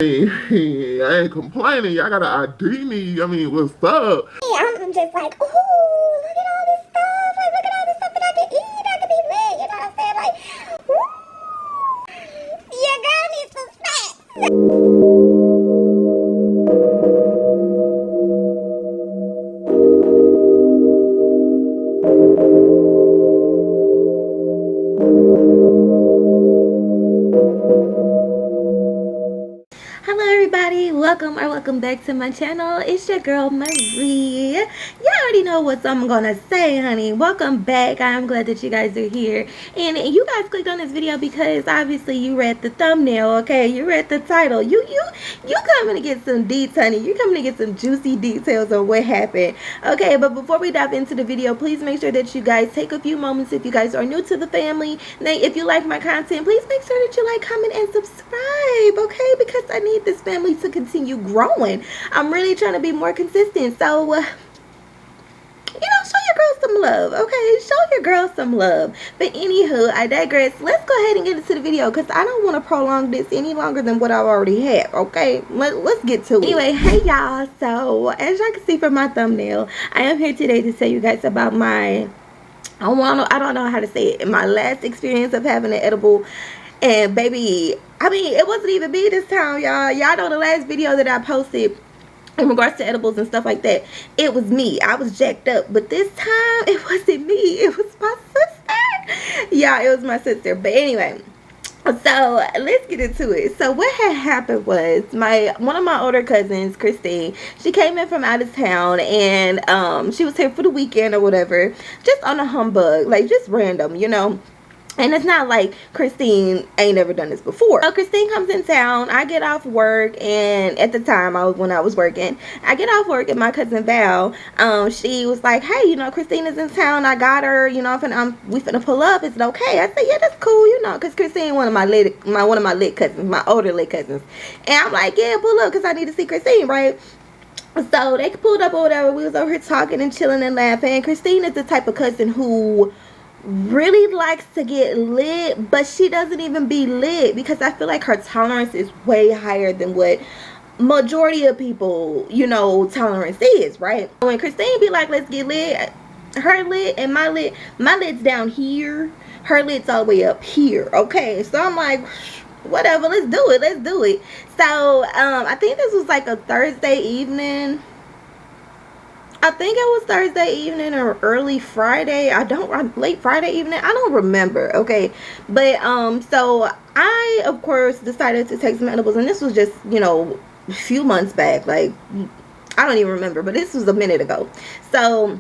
I ain't complaining. Y'all gotta ID me. I mean, what's up? I'm just like, ooh, look at all this stuff. Like, look at all this stuff that I can eat. I can be lit. You know what I'm saying? Like, woo, your girl needs some snacks. Hello everybody, welcome back to my channel. It's your girl Marie. Y'all already know what I'm gonna say, honey. Welcome back. I'm glad that you guys are here, and you guys clicked on this video because obviously you read the thumbnail. Okay, you read the title. You coming to get some deets, honey. You coming to get some juicy details on what happened. Okay, but before we dive into the video, please make sure that you guys take a few moments. If you guys are new to the family, then if you like my content, please make sure that you like, comment, and subscribe. Okay, because I need this family to continue growing. I'm really trying to be more consistent, so show your girl some love. Okay, show your girl some love. But anywho, I digress. Let's go ahead and get into the video because I don't want to prolong this any longer than what I've already had. Okay, let's get to it. Anyway, hey y'all, so as y'all can see from my thumbnail, I am here today to tell you guys about my I don't know how to say it, my last experience of having an edible. And baby, I mean, it wasn't even me this time, y'all. Y'all know the last video that I posted in regards to edibles and stuff like that, it was me. I was jacked up. But this time, it wasn't me. It was my sister. Yeah, it was my sister. But anyway, so let's get into it. So what had happened was one of my older cousins, Christine, she came in from out of town, and she was here for the weekend or whatever, just on a humbug, like just random, And it's not like Christine ain't never done this before. So Christine comes in town. I get off work, and at the time when I was working, I get off work, and my cousin Val, she was like, "Hey, Christine is in town. I got her. We finna pull up. Is it okay?" I said, "Yeah, that's cool. Cause Christine one of my lit cousins, my older lit cousins." And I'm like, "Yeah, pull up, cause I need to see Christine, right?" So they pulled up or whatever. We was over here talking and chilling and laughing. And Christine is the type of cousin who really likes to get lit, but she doesn't even be lit because I feel like her tolerance is way higher than what majority of people tolerance is, right? When Christine be like, "Let's get lit," her lit and my lit's down here, her lit's all the way up here. Okay, so I'm like, whatever, let's do it. So I think this was like a Thursday evening. I think it was Thursday evening or early Friday. Late Friday evening. I don't remember. Okay. But so I of course decided to take some edibles, and this was just, a few months back. Like, I don't even remember, but this was a minute ago. So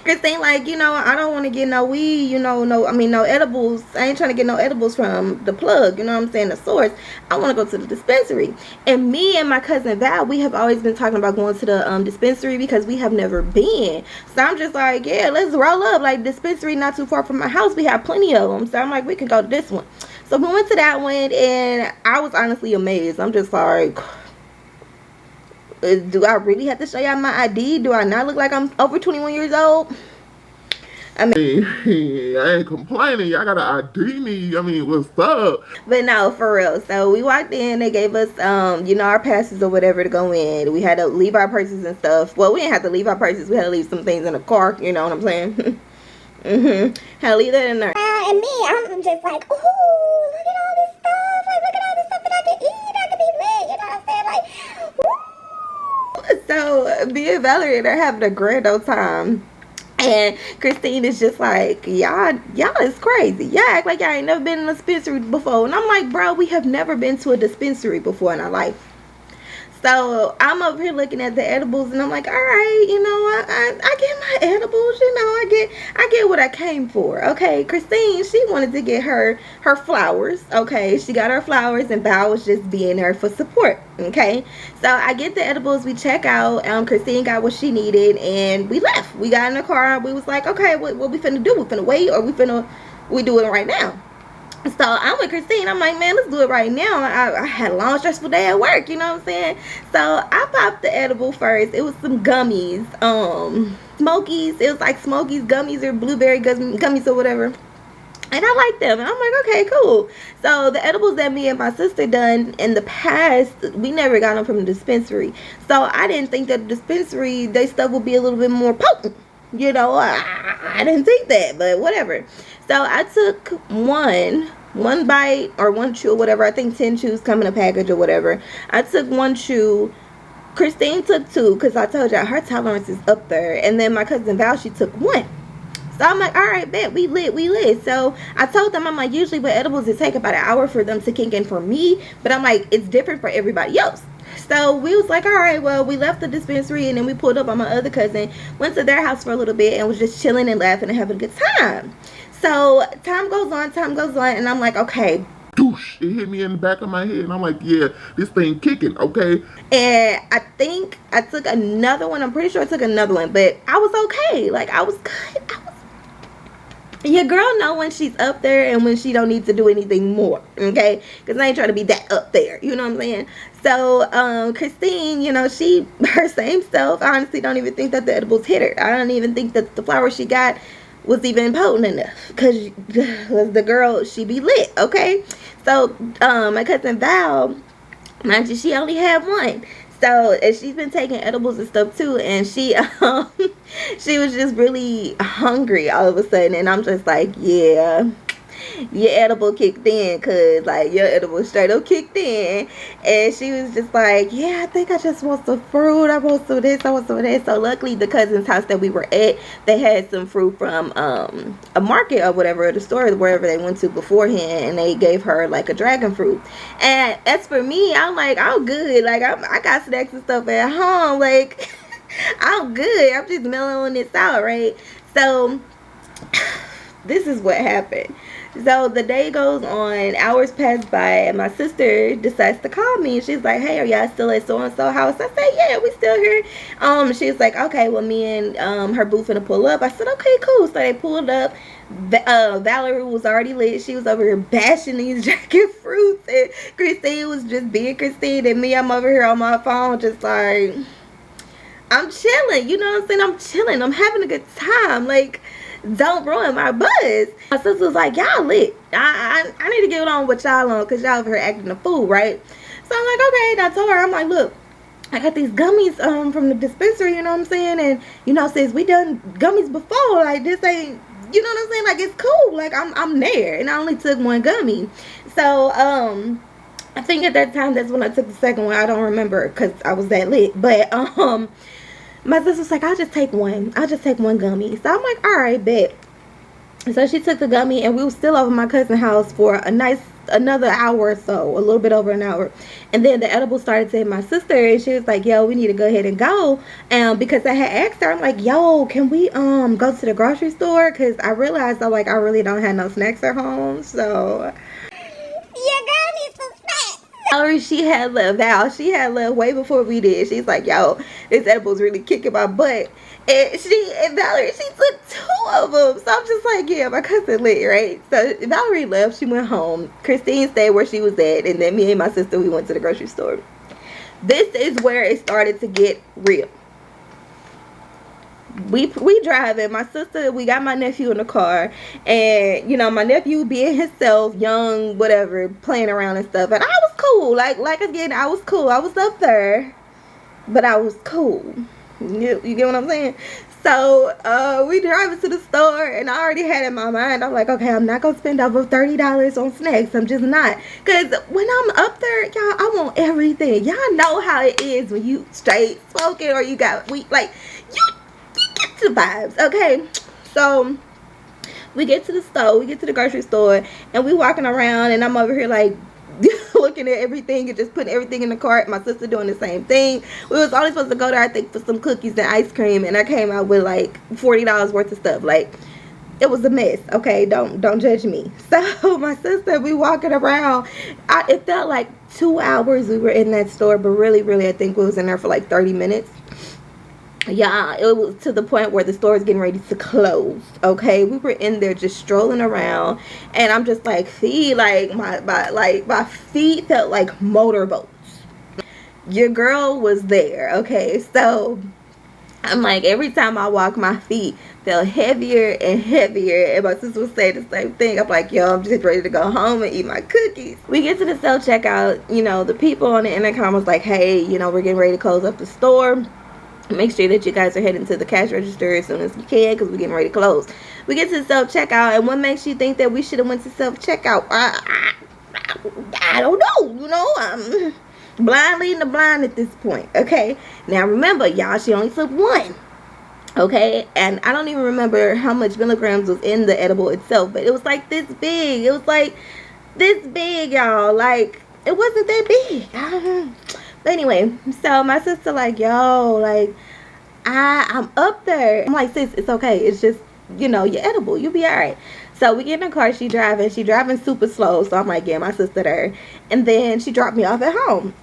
Christine like, I don't want to get no weed, no edibles. I ain't trying to get no edibles from the plug, what I'm saying, the source. I want to go to the dispensary. And me and my cousin Val, we have always been talking about going to the dispensary because we have never been. So I'm just like, yeah, let's roll up. Like, dispensary not too far from my house. We have plenty of them. So I'm like, we can go to this one. So we went to that one, and I was honestly amazed. I'm just like, do I really have to show y'all my ID? Do I not look like I'm over 21 years old? I mean, I ain't complaining. Y'all gotta ID me. I mean, what's up? But no, for real. So we walked in. They gave us, our passes or whatever to go in. We had to leave our purses and stuff. Well, we didn't have to leave our purses. We had to leave some things in the car. You know what I'm saying? Had to leave that in there. And me, I'm just like, ooh, look at all this stuff. Like, look at all this stuff that I can eat. I can be lit. You know what I'm saying? Like, woo. So me and Valerie are having a grand old time, and Christine is just like, y'all is crazy. Y'all act like y'all ain't never been in a dispensary before. And I'm like, bro, we have never been to a dispensary before in our life. So I'm over here looking at the edibles, and I'm like, all right, I get my edibles, I get what I came for. Okay, Christine, she wanted to get her flowers. Okay, she got her flowers, and Val was just being there for support. Okay, so I get the edibles, we check out. Christine got what she needed, and we left. We got in the car. We was like, okay, what we finna do? We finna wait, or we do it right now? So I'm with Christine. I'm like, man, let's do it right now. I had a long, stressful day at work, you know what I'm saying? So I popped the edible first. It was some gummies, Smokies. It was like Smokies gummies or blueberry gummies or whatever. and I like them, and I'm like, okay, cool. So the edibles that me and my sister done in the past, we never got them from the dispensary. So I didn't think that the dispensary, they stuff would be a little bit more potent. You know, I didn't think that, but whatever. So I took one bite or one chew or whatever. I think 10 chews come in a package or whatever. I took one chew. Christine took two because I told y'all her tolerance is up there. And then my cousin Val, she took one. So I'm like, all right, bet, we lit. So I told them, I'm like, usually with edibles, it take about an hour for them to kick in for me. But I'm like, it's different for everybody else. So we was like, all right, well, we left the dispensary and then we pulled up on my other cousin, went to their house for a little bit and was just chilling and laughing and having a good time. So time goes on, and I'm like, okay. Doosh, it hit me in the back of my head, and I'm like, yeah, this thing kicking, okay? And I think I took another one. I'm pretty sure I took another one, but I was okay. Like, I was good. Your girl know when she's up there and when she don't need to do anything more, okay? Because I ain't trying to be that up there, you know what I'm saying? So Christine, you know, her same self. I honestly don't even think that the edibles hit her. I don't even think that the flower she got was even potent enough, because the girl, she be lit, okay? So my cousin Val, mind you, she only had one. So, and she's been taking edibles and stuff too, and she she was just really hungry all of a sudden, and I'm just like, yeah, your edible kicked in, cause like your edible straight up kicked in. And she was just like, yeah, I think I just want some fruit, I want some of this, I want some of that. So luckily the cousin's house that we were at, they had some fruit from a market or whatever, or the store, wherever they went to beforehand, and they gave her like a dragon fruit. And as for me, I'm like, I'm good, like I got snacks and stuff at home, like I'm good, I'm just mellowing this out, right? So this is what happened. So the day goes on, hours pass by, and my sister decides to call me, and she's like, hey, are y'all still at so-and-so house? I said, yeah, we still here. She's like, okay, well, me and her boo finna pull up. I said, okay, cool. So they pulled up. Valerie was already lit. She was over here bashing these dragon fruits, and Christine was just being Christine, and me, I'm over here on my phone just like, I'm chilling, you know what I'm saying? I'm chilling, I'm having a good time, like, don't ruin my buzz. My sister was like, y'all lit. I need to get on with y'all on, because y'all over here acting a fool, right? So I'm like, okay. And I told her, I'm like, look, I got these gummies from the dispensary, you know what I'm saying? And, you know, since we done gummies before, like, this ain't, you know what I'm saying? Like, it's cool. Like, I'm there. And I only took one gummy. So, I think at that time, that's when I took the second one. I don't remember, because I was that lit. But, my sister was like, I'll just take one gummy. So I'm like, all right, bet. So she took the gummy, and we were still over my cousin's house for another hour or so, a little bit over an hour. And then the edible started to hit my sister, and she was like, yo, we need to go ahead and go. Because I had asked her, I'm like, yo, can we go to the grocery store? Because I realized I really don't have no snacks at home. So Your girl needs some snacks. Valerie, she had left way before we did. She's like, yo, this edible's really kicking my butt. And Valerie, she took two of them. So I'm just like, yeah, my cousin lit, right? So Valerie left. She went home. Christine stayed where she was at. And then me and my sister, we went to the grocery store. This is where it started to get real. We driving, my sister, we got my nephew in the car, and you know, my nephew being himself, young, whatever, playing around and stuff, and I was cool, like again, I was cool. I was up there, but I was cool. You get what I'm saying? So we driving to the store, and I already had in my mind, I'm like, okay, I'm not gonna spend over $30 on snacks. I'm just not, because when I'm up there, y'all, I want everything. Y'all know how it is when you straight smoking, or you got weed, like you get the vibes, okay? So we get to the store, we get to the grocery store, and we walking around, and I'm over here like looking at everything and just putting everything in the cart. My sister doing the same thing. We was only supposed to go there, I think, for some cookies and ice cream, and I came out with like $40 worth of stuff. Like, it was a mess, okay? Don't judge me. So my sister, we walking around, it felt like 2 hours we were in that store, but really I think we was in there for like 30 minutes. Yeah, it was to the point where the store is getting ready to close, okay? We were in there just strolling around, and I'm just like, my feet felt like motorboats. Your girl was there, okay? So I'm like, every time I walk, my feet felt heavier and heavier. And my sister would say the same thing. I'm like, yo, I'm just ready to go home and eat my cookies. We get to the self checkout. You know, the people on the intercom was like, hey, you know, we're getting ready to close up the store. Make sure that you guys are heading to the cash register as soon as you can, because we're getting ready to close. We get to the self checkout, and what makes you think that we should have went to self checkout? I don't know. You know, I'm blind leading the blind at this point. Okay, now remember, y'all, she only took one. Okay, and I don't even remember how much milligrams was in the edible itself, but it was like this big. It was like this big, y'all. Like, it wasn't that big. I don't know. But anyway, so my sister like, yo, like, I'm up there. I'm like, sis, it's okay. It's just, you know, you're edible. You'll be all right. So we get in the car. She driving super slow. So I'm like, yeah, my sister there. And then she dropped me off at home.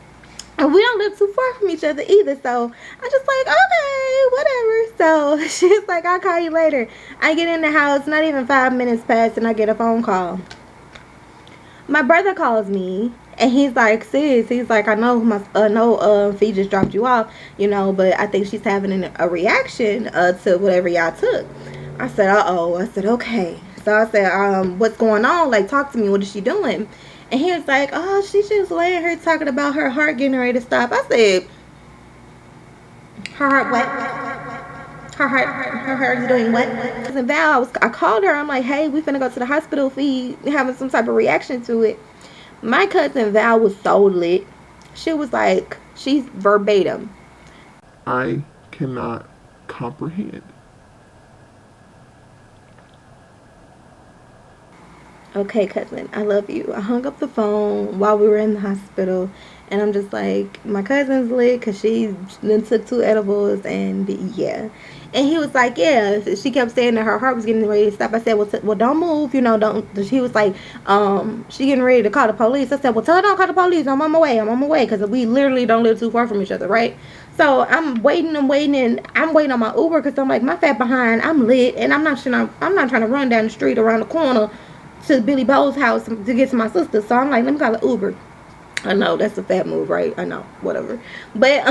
And we don't live too far from each other either. So I'm just like, okay, whatever. So she's like, I'll call you later. I get in the house. Not even 5 minutes past, and I get a phone call. My brother calls me. And he's like, sis, he's like, I know Fee just dropped you off, you know, but I think she's having a reaction to whatever y'all took. I said, uh-oh. I said, okay. So I said, what's going on? Like, talk to me. What is she doing? And he was like, oh, she's just laying here talking about her heart getting ready to stop. I said, her heart what? Her heart is doing what? And Val, I called her. I'm like, hey, we finna go to the hospital. Fee having some type of reaction to it. My cousin Val was so lit. She was like, she's verbatim. I cannot comprehend. Okay, cousin, I love you. I hung up the phone while we were in the hospital, and I'm just like, my cousin's lit because she then took 2 edibles, and yeah. And he was like, yeah. She kept saying that her heart was getting ready to stop. I said, well, don't move, you know, don't. He was like, she getting ready to call the police. I said, well, tell her don't call the police. I'm on my way, because we literally don't live too far from each other, right? So I'm waiting, and I'm waiting on my Uber, because I'm like, my fat behind, I'm lit, and I'm not trying to run down the street around the corner to Billy Bo's house to get to my sister. So I'm like, let me call an Uber. I know that's a fat move, right? I know, whatever. But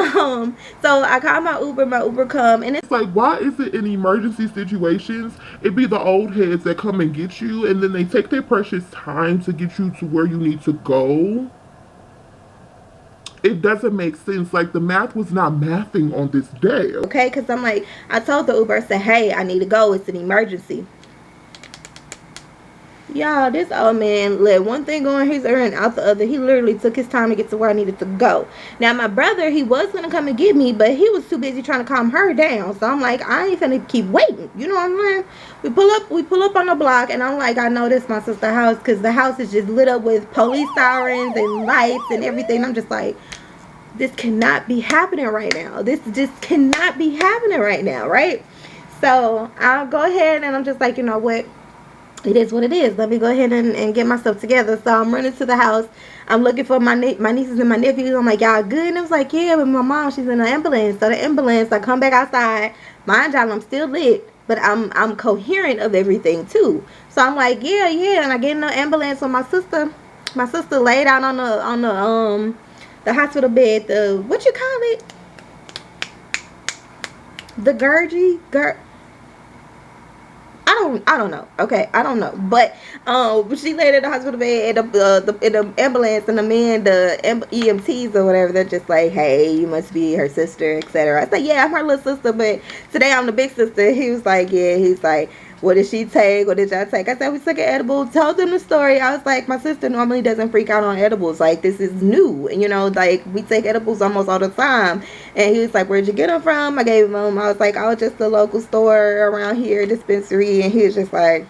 so I call my Uber come, and It's like, why is it in emergency situations it be the old heads that come and get you, and then they take their precious time to get you to where you need to go? It doesn't make sense. Like, the math was not mathing on this day. Okay, because I'm like, I told the Uber, I said, hey, I need to go. It's an emergency. Y'all, this old man let one thing go in his ear and out the other. He literally took his time to get to where I needed to go. Now, my brother, he was going to come and get me, but he was too busy trying to calm her down. So I'm like, I ain't finna keep waiting. You know what I'm saying? We pull up on the block, and I'm like, I know this is my sister's house, because the house is just lit up with police sirens and lights and everything. I'm just like, this cannot be happening right now. This just cannot be happening right now, right? So I'll go ahead, and I'm just like, you know what? It is what it is. Let me go ahead and get myself together. So I'm running to the house. I'm looking for my nieces and my nephews. I'm like, y'all good? And it was like, yeah, but my mom, she's in the ambulance. So the ambulance, I come back outside. Mind y'all, I'm still lit, but I'm coherent of everything too. So I'm like, yeah. And I get in the ambulance with my sister. My sister laid out on the hospital bed. The, what you call it? The Gurgie? I don't know. Okay, I don't know. But she laid in the hospital bed in the ambulance, and the men, the EMTs or whatever, they're just like, hey, you must be her sister, etc. I said, yeah, I'm her little sister, but today I'm the big sister. He was like, yeah. He's like, what did she take? What did y'all take? I said, we took an edible. Told them the story. I was like, my sister normally doesn't freak out on edibles. Like, this is new. And, you know, like, we take edibles almost all the time. And he was like, where'd you get them from? I gave him, I was like, oh, just the local store around here, dispensary. And he was just like,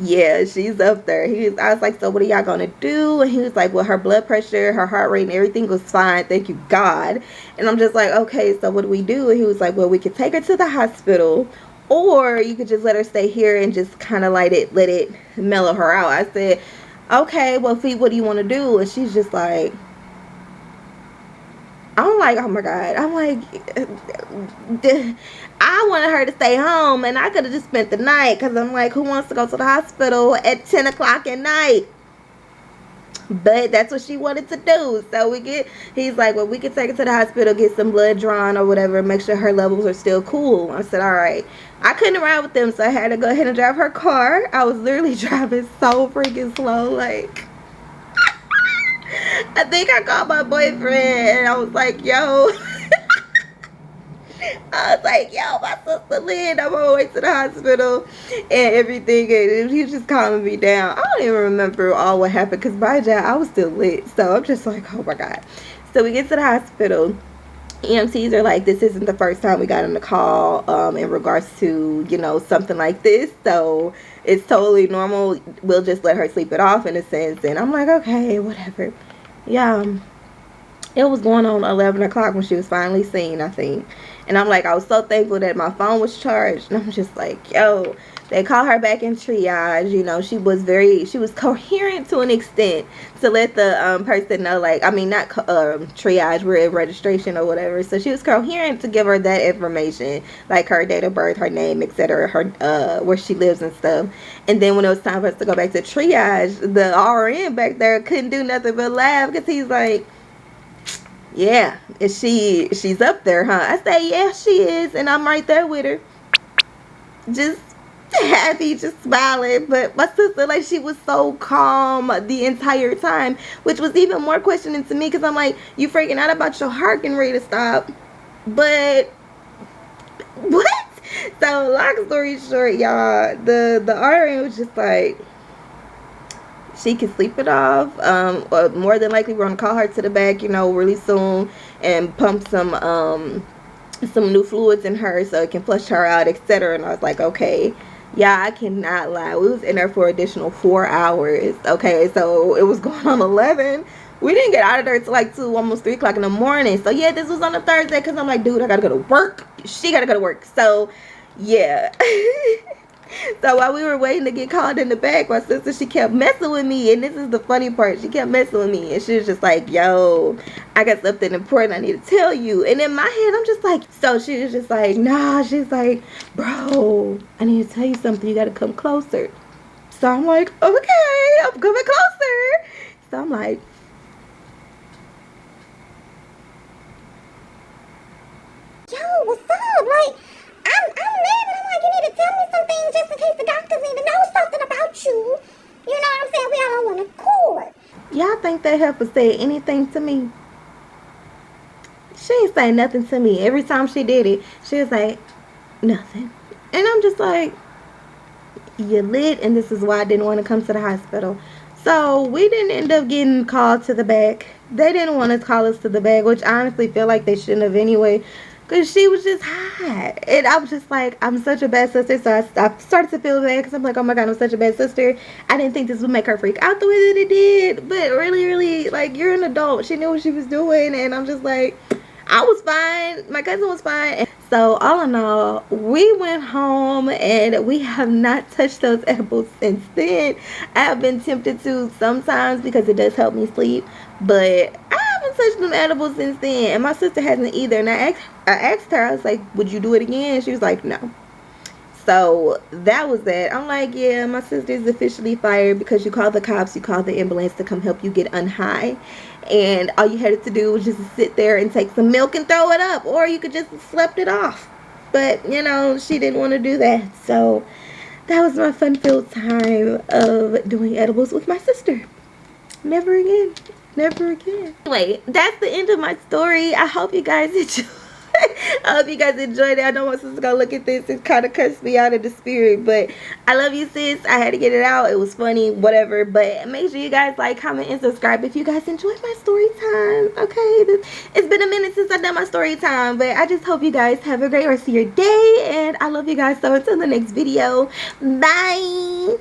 yeah, she's up there. I was like, so what are y'all gonna do? And he was like, well, her blood pressure, her heart rate, and everything was fine, thank you God. And I'm just like, okay, so what do we do? And he was like, well, we could take her to the hospital, or you could just let her stay here and just kind of let it mellow her out. I said, okay, well, Fee, what do you want to do? And she's just like, I'm like, oh my God. I'm like, I wanted her to stay home, and I could have just spent the night, because I'm like, who wants to go to the hospital at 10 o'clock at night? But that's what she wanted to do. So he's like, well, we can take her to the hospital, get some blood drawn or whatever, make sure her levels are still cool. I said, all right. I couldn't ride with them, so I had to go ahead and drive her car. I was literally driving so freaking slow, like, I think I called my boyfriend and I was like, yo. I was like, yo, my sister Lynn, I'm on my way to the hospital and everything. And he was just calming me down. I don't even remember all what happened because by now I was still lit. So I'm just like, oh my God. So we get to the hospital. EMTs are like, this isn't the first time we got on the call in regards to, you know, something like this. So it's totally normal. We'll just let her sleep it off in a sense. And I'm like, okay, whatever. Yeah. It was going on 11 o'clock when she was finally seen, I think. And I'm like, I was so thankful that my phone was charged. And I'm just like, yo, they call her back in triage. You know, she was coherent to an extent to let the person know, like, I mean, not triage, we're at registration or whatever. So she was coherent to give her that information, like her date of birth, her name, etc., her where she lives and stuff. And then when it was time for us to go back to triage, the RN back there couldn't do nothing but laugh because he's like, yeah, is she's up there, huh? I say, yeah, she is, and I'm right there with her, just happy, just smiling. But my sister, like, she was so calm the entire time, which was even more questioning to me because I'm like, you freaking out about your heart getting ready to stop, but what? So long story short, y'all, the RN was just like, she can sleep it off. Or more than likely, we're gonna call her to the back, you know, really soon, and pump some new fluids in her so it can flush her out, etc. And I was like, okay, yeah, I cannot lie. We was in there for additional 4 hours. Okay, so it was going on 11. We didn't get out of there till like 2, almost 3 o'clock in the morning. So yeah, this was on a Thursday because I'm like, dude, I gotta go to work. She gotta go to work. So yeah. So while we were waiting to get called in the back, my sister, she kept messing with me. And this is the funny part. She kept messing with me. And she was just like, yo, I got something important I need to tell you. And in my head, I'm just like, so she was just like, nah. She's like, bro, I need to tell you something. You got to come closer. So I'm like, okay, I'm coming closer. So I'm like, yo, what's up? Like, I'm mad, but I'm like, you need to tell me some things just in case the doctors need to know something about you. You know what I'm saying? We all on one accord. y'all think that heifer said anything to me? She ain't say nothing to me. Every time she did it, she was like, nothing. And I'm just like, you lit, and this is why I didn't want to come to the hospital. So we didn't end up getting called to the back. They didn't want to call us to the back, which I honestly feel like they shouldn't have anyway, because she was just hot. And I was just like, I'm such a bad sister. So I started to feel bad because I'm like, oh my God, I'm such a bad sister. I didn't think this would make her freak out the way that it did. But really, really, like, you're an adult. She knew what she was doing. And I'm just like, I was fine. My cousin was fine. So all in all, we went home and we have not touched those edibles since then. I have been tempted to sometimes because it does help me sleep, but I haven't touched them edibles since then. And my sister hasn't either. And I asked her, I was like, would you do it again? She was like, no. So that was that. I'm like, yeah, my sister is officially fired because you called the cops, you called the ambulance to come help you get unhigh. And all you had to do was just sit there and take some milk and throw it up. Or you could just slept it off. But, you know, she didn't want to do that. So that was my fun-filled time of doing edibles with my sister. Never again. Never again. Anyway, that's the end of my story. I hope you guys enjoyed. I hope you guys enjoyed it. I know my sister's gonna look at this and kind of curse me out of the spirit, but I love you, sis. I had to get it out. It was funny, whatever. But make sure you guys like, comment, and subscribe if you guys enjoyed my story time. Okay, it's been a minute since I've done my story time, but I just hope you guys have a great rest of your day, and I love you guys. So until the next video, bye.